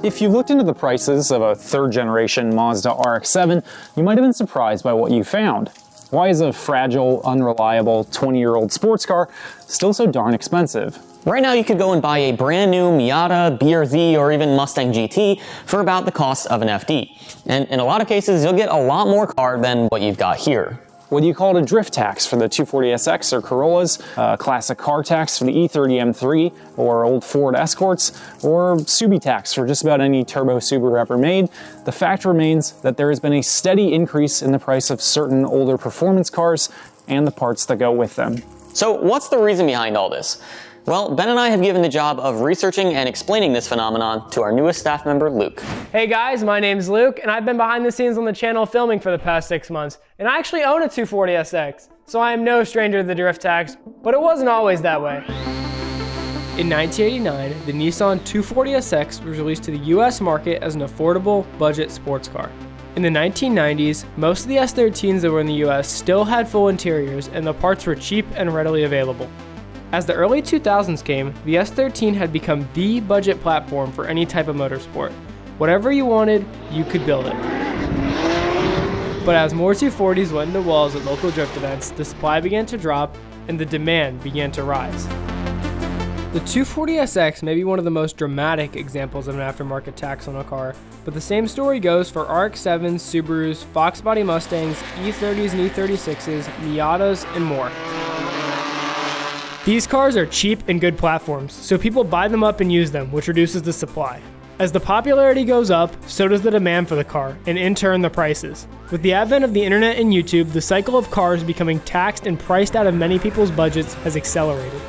If you looked into the prices of a third-generation Mazda RX-7, you might have been surprised by what you found. Why is a fragile, unreliable 20-year-old sports car still so darn expensive? Right now you could go and buy a brand new Miata, BRZ, or even Mustang GT for about the cost of an FD. And in a lot of cases, you'll get a lot more car than what you've got here. Whether you call it a drift tax for the 240SX or Corollas, a classic car tax for the E30 M3 or old Ford Escorts, or Subi tax for just about any turbo Subaru ever made, the fact remains that there has been a steady increase in the price of certain older performance cars and the parts that go with them. So what's the reason behind all this? Well, Ben and I have given the job of researching and explaining this phenomenon to our newest staff member, Luke. Hey guys, my name's Luke, and I've been behind the scenes on the channel filming for the past 6 months, and I actually own a 240SX, so I am no stranger to the drift tax, but it wasn't always that way. In 1989, the Nissan 240SX was released to the US market as an affordable, budget sports car. In the 1990s, most of the S13s that were in the US still had full interiors, and the parts were cheap and readily available. As the early 2000s came, the S13 had become the budget platform for any type of motorsport. Whatever you wanted, you could build it. But as more 240s went into walls at local drift events, the supply began to drop and the demand began to rise. The 240SX may be one of the most dramatic examples of an aftermarket tax on a car, but the same story goes for RX-7s, Subarus, Fox body Mustangs, E30s and E36s, Miatas, and more. These cars are cheap and good platforms, so people buy them up and use them, which reduces the supply. As the popularity goes up, so does the demand for the car, and in turn the prices. With the advent of the internet and YouTube, the cycle of cars becoming taxed and priced out of many people's budgets has accelerated.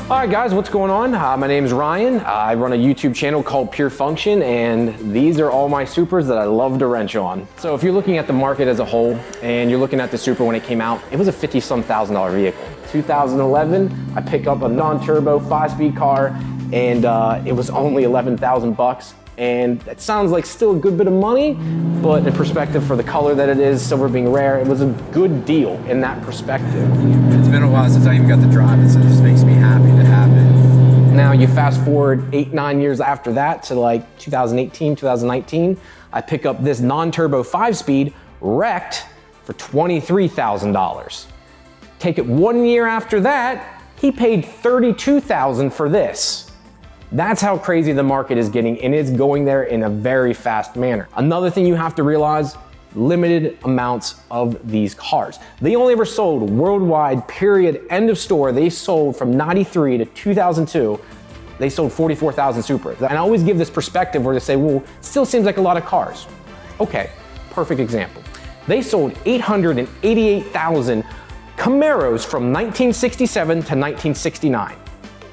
Alright guys, what's going on? My name is Ryan. I run a YouTube channel called Pure Function, and these are all my Supras that I love to wrench on. So if you're looking at the market as a whole, and you're looking at the Supra when it came out, it was a $50-some-thousand vehicle. 2011, I pick up a non-turbo 5-speed car, and it was only 11,000 bucks. And it sounds like still a good bit of money, but in perspective for the color that it is, silver being rare, it was a good deal in that perspective. It's been a while since I even got to drive it, so it just makes me happy to have it. Now you fast forward 8-9 years after that to like 2018, 2019, I pick up this non-turbo 5-speed wrecked for $23,000. Take it 1 year after that, he paid $32,000 for this. That's how crazy the market is getting, and it's going there in a very fast manner. Another thing you have to realize, limited amounts of these cars. They only ever sold worldwide, period, end of store. They sold from 93 to 2002, they sold 44,000 Supras. And I always give this perspective where they say, well, it still seems like a lot of cars. Okay, perfect example. They sold 888,000 Camaros from 1967 to 1969.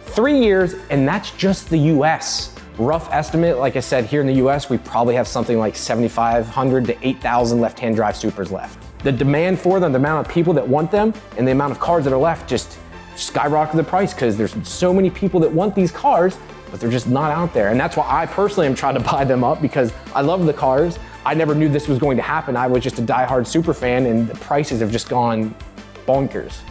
3 years, and that's just the US. Rough estimate, like I said, here in the US, we probably have something like 7,500 to 8,000 left-hand drive Supras left. The demand for them, the amount of people that want them, and the amount of cars that are left just skyrocket the price because there's so many people that want these cars, but they're just not out there. And that's why I personally am trying to buy them up, because I love the cars. I never knew this was going to happen. I was just a diehard Supra fan, and the prices have just gone bonkers.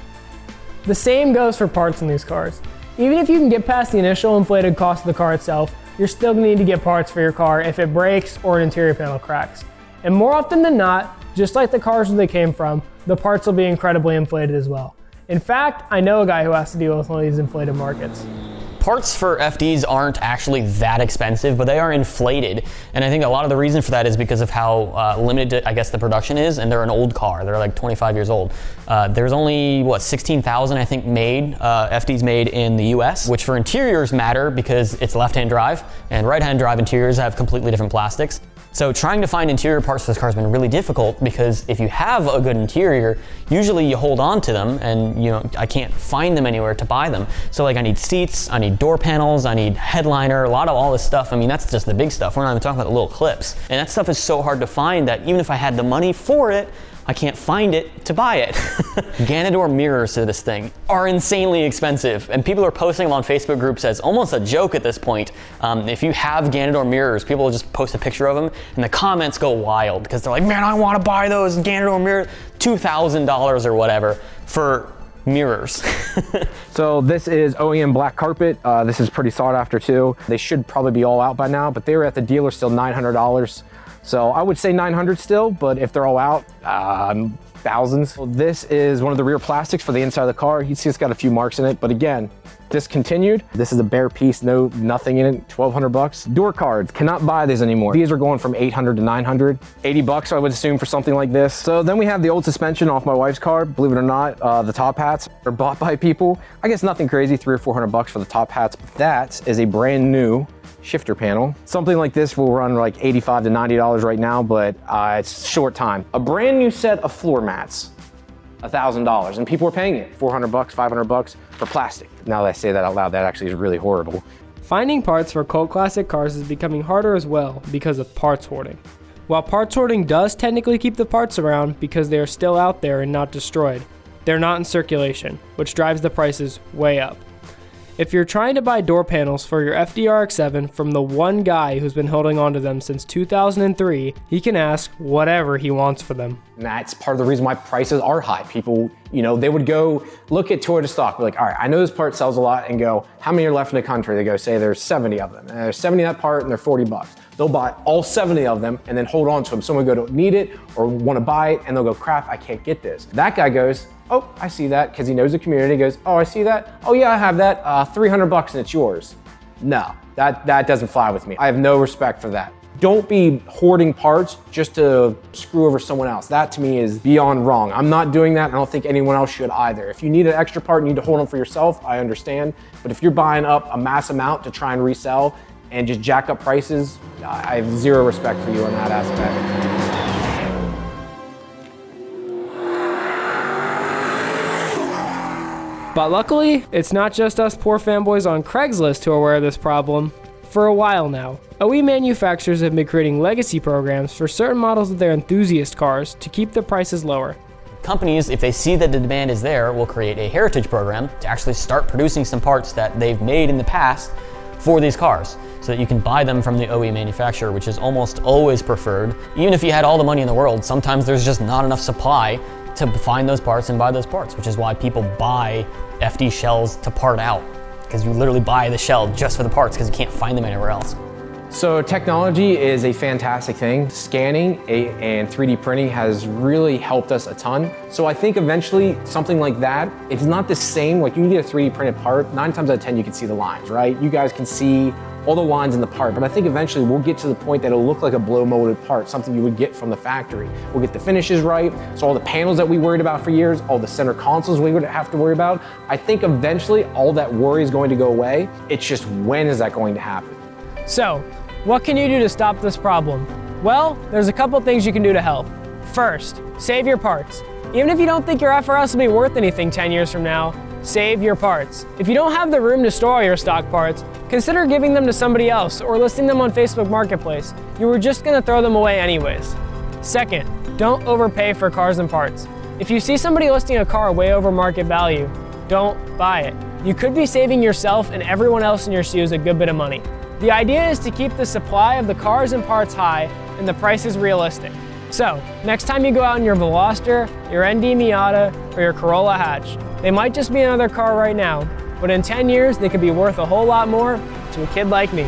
The same goes for parts in these cars. Even if you can get past the initial inflated cost of the car itself, you're still gonna need to get parts for your car if it breaks or an interior panel cracks. And more often than not, just like the cars where they came from, the parts will be incredibly inflated as well. In fact, I know a guy who has to deal with one of these inflated markets. Parts for FDs aren't actually that expensive, but they are inflated. And I think a lot of the reason for that is because of how limited, I guess, the production is, and they're an old car. They're like 25 years old. There's only, 16,000, I think, FDs made in the US, which for interiors matter because it's left-hand drive, and right-hand drive interiors have completely different plastics. So trying to find interior parts for this car has been really difficult, because if you have a good interior, usually you hold on to them, and I can't find them anywhere to buy them. So like I need seats, I need door panels, I need headliner, a lot of all this stuff. I mean, that's just the big stuff. We're not even talking about the little clips. And that stuff is so hard to find that even if I had the money for it, I can't find it to buy it. Ganador mirrors to this thing are insanely expensive, and people are posting them on Facebook groups as almost a joke at this point. If you have Ganador mirrors, people will just post a picture of them, and the comments go wild because they're like, man, I want to buy those Ganador mirrors, $2,000 or whatever for Mirrors. So this is OEM black carpet. This is pretty sought after too. They should probably be all out by now, but they were at the dealer still $900. So I would say 900 still, but if they're all out, thousands. So this is one of the rear plastics for the inside of the car. You see it's got a few marks in it, but again, discontinued. This is a bare piece, nothing in it, 1,200 bucks. Door cards, cannot buy these anymore. These are going from 800 to 900. 80 bucks, I would assume, for something like this. So then we have the old suspension off my wife's car. Believe it or not, the top hats are bought by people. I guess nothing crazy, 300 or 400 bucks for the top hats. But that is a brand new shifter panel. Something like this will run like $85 to $90 right now, but it's short time. A brand new set of floor mats, $1,000, and people are paying it 400 bucks, 500 bucks for plastic. Now that I say that out loud, that actually is really horrible. Finding parts for cult classic cars is becoming harder as well because of parts hoarding. While parts hoarding does technically keep the parts around because they are still out there and not destroyed, they're not in circulation, which drives the prices way up. If you're trying to buy door panels for your FDRX7 from the one guy who's been holding on to them since 2003, he can ask whatever he wants for them. And that's part of the reason why prices are high. People, they would go look at Toyota stock, be like, all right, I know this part sells a lot, and go, how many are left in the country? They go, say there's 70 of them, and there's 70 of that part, and they're 40 bucks. They'll buy all 70 of them and then hold on to them. Someone will go, don't need it or want to buy it, and they'll go, crap, I can't get this. That guy goes, oh, I see that, because he knows the community. He goes, oh, I see that. Oh yeah, I have that, 300 bucks and it's yours. No, that doesn't fly with me. I have no respect for that. Don't be hoarding parts just to screw over someone else. That to me is beyond wrong. I'm not doing that. I don't think anyone else should either. If you need an extra part and you need to hold on for yourself, I understand. But if you're buying up a mass amount to try and resell and just jack up prices, I have zero respect for you on that aspect. But luckily, it's not just us poor fanboys on Craigslist who are aware of this problem. For a while now, OE manufacturers have been creating legacy programs for certain models of their Enthusiast cars to keep the prices lower. Companies, if they see that the demand is there, will create a heritage program to actually start producing some parts that they've made in the past for these cars, so that you can buy them from the OE manufacturer, which is almost always preferred. Even if you had all the money in the world, sometimes there's just not enough supply to find those parts and buy those parts, which is why people buy FD shells to part out, because you literally buy the shell just for the parts because you can't find them anywhere else. So technology is a fantastic thing. Scanning and 3D printing has really helped us a ton. So I think eventually something like that, it's not the same, like you can get a 3D printed part, 9 times out of 10 you can see the lines, right? You guys can see all the lines in the part, but I think eventually we'll get to the point that it'll look like a blow molded part, something you would get from the factory. We'll get the finishes right, so all the panels that we worried about for years, all the center consoles we would have to worry about, I think eventually all that worry is going to go away. It's just when is that going to happen? So, what can you do to stop this problem? Well, there's a couple things you can do to help. First, save your parts. Even if you don't think your FRS will be worth anything 10 years from now, save your parts. If you don't have the room to store all your stock parts, consider giving them to somebody else or listing them on Facebook Marketplace. You were just gonna throw them away anyways. Second, don't overpay for cars and parts. If you see somebody listing a car way over market value, don't buy it. You could be saving yourself and everyone else in your shoes a good bit of money. The idea is to keep the supply of the cars and parts high and the prices realistic. So, next time you go out in your Veloster, your ND Miata, or your Corolla hatch, they might just be another car right now, but in 10 years, they could be worth a whole lot more to a kid like me.